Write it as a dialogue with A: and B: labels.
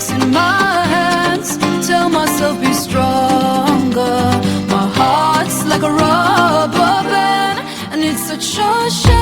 A: breaks in my hands. Tell myself be stronger. My heart's like a rubber band, and it's such a shame